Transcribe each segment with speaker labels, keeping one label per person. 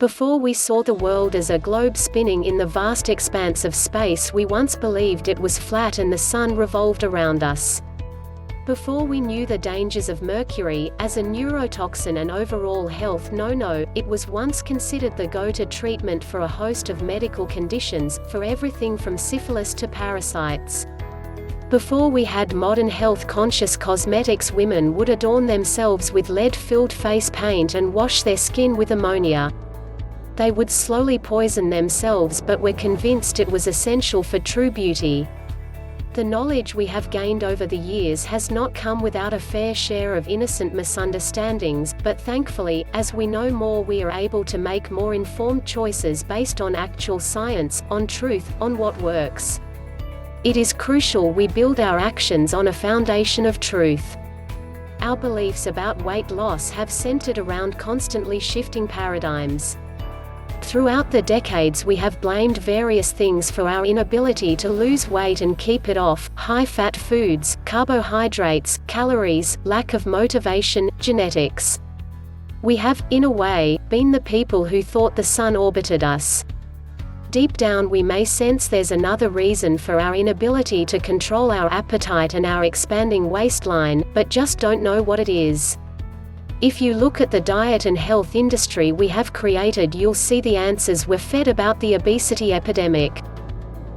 Speaker 1: Before we saw the world as a globe spinning in the vast expanse of space, we once believed it was flat and the sun revolved around us. Before we knew the dangers of mercury, as a neurotoxin and overall health no-no, it was once considered the go-to treatment for a host of medical conditions, for everything from syphilis to parasites. Before we had modern health-conscious cosmetics, women would adorn themselves with lead-filled face paint and wash their skin with ammonia. They would slowly poison themselves but were convinced it was essential for true beauty. The knowledge we have gained over the years has not come without a fair share of innocent misunderstandings, but thankfully, as we know more, we are able to make more informed choices based on actual science, on truth, on what works. It is crucial we build our actions on a foundation of truth. Our beliefs about weight loss have centered around constantly shifting paradigms. Throughout the decades we have blamed various things for our inability to lose weight and keep it off: high-fat foods, carbohydrates, calories, lack of motivation, genetics. We have, in a way, been the people who thought the sun orbited us. Deep down we may sense there's another reason for our inability to control our appetite and our expanding waistline, but just don't know what it is. If you look at the diet and health industry we have created, you'll see the answers we're fed about the obesity epidemic.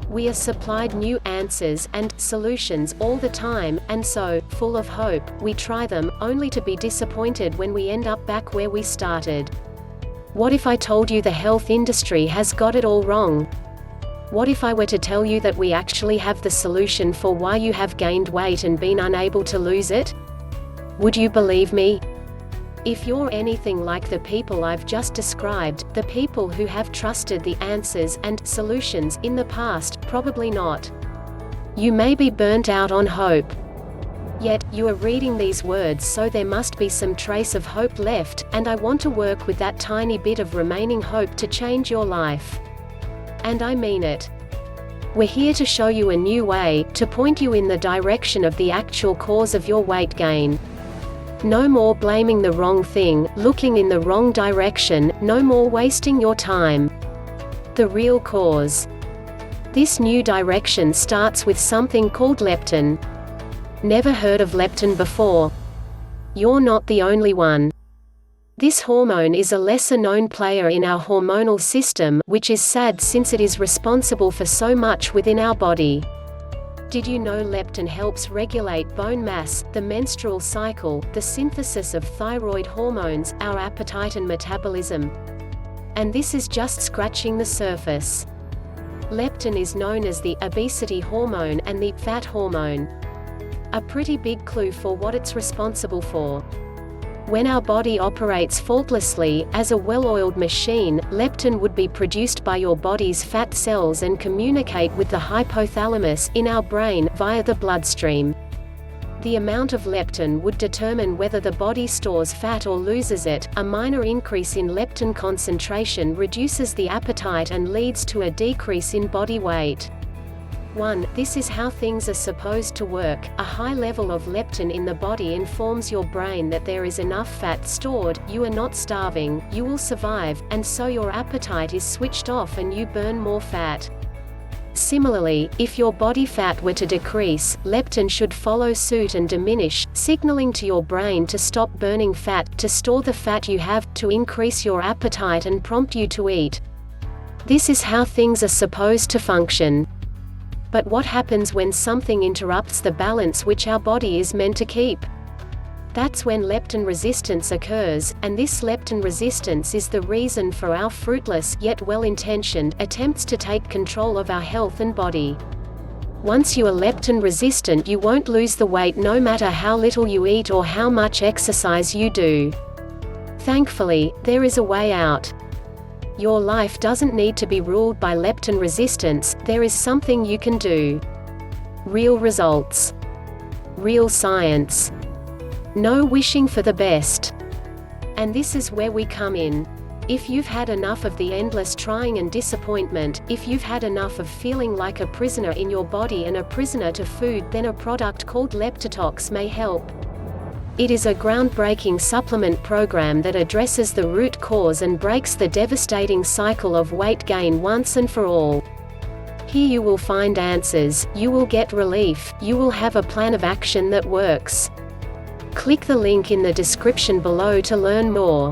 Speaker 1: We are supplied new answers and solutions all the time, and so, full of hope, we try them, only to be disappointed when we end up back where we started. What if I told you the health industry has got it all wrong? What if I were to tell you that we actually have the solution for why you have gained weight and been unable to lose it? Would you believe me? If you're anything like the people I've just described, the people who have trusted the answers and solutions in the past, probably not. You may be burnt out on hope. Yet, you are reading these words, so there must be some trace of hope left, and I want to work with that tiny bit of remaining hope to change your life. And I mean it. We're here to show you a new way, to point you in the direction of the actual cause of your weight gain. No more blaming the wrong thing, looking in the wrong direction, no more wasting your time. The real cause. This new direction starts with something called leptin. Never heard of leptin before? You're not the only one. This hormone is a lesser-known player in our hormonal system, which is sad since it is responsible for so much within our body. Did you know leptin helps regulate bone mass, the menstrual cycle, the synthesis of thyroid hormones, our appetite and metabolism? And this is just scratching the surface. Leptin is known as the obesity hormone and the fat hormone. A pretty big clue for what it's responsible for. When our body operates faultlessly, as a well-oiled machine, leptin would be produced by your body's fat cells and communicate with the hypothalamus in our brain via the bloodstream. The amount of leptin would determine whether the body stores fat or loses it. A minor increase in leptin concentration reduces the appetite and leads to a decrease in body weight. 1. This is how things are supposed to work. A high level of leptin in the body informs your brain that there is enough fat stored, you are not starving, you will survive, and so your appetite is switched off and you burn more fat. Similarly, if your body fat were to decrease, leptin should follow suit and diminish, signaling to your brain to stop burning fat, to store the fat you have, to increase your appetite and prompt you to eat. This is how things are supposed to function. But what happens when something interrupts the balance which our body is meant to keep? That's when leptin resistance occurs, and this leptin resistance is the reason for our fruitless, yet well-intentioned, attempts to take control of our health and body. Once you are leptin resistant, you won't lose the weight no matter how little you eat or how much exercise you do. Thankfully, there is a way out. Your life doesn't need to be ruled by leptin resistance, there is something you can do. Real results. Real science. No wishing for the best. And this is where we come in. If you've had enough of the endless trying and disappointment, if you've had enough of feeling like a prisoner in your body and a prisoner to food, then a product called leptitox may help. It is a groundbreaking supplement program that addresses the root cause and breaks the devastating cycle of weight gain once and for all. Here you will find answers, you will get relief, you will have a plan of action that works. Click the link in the description below to learn more.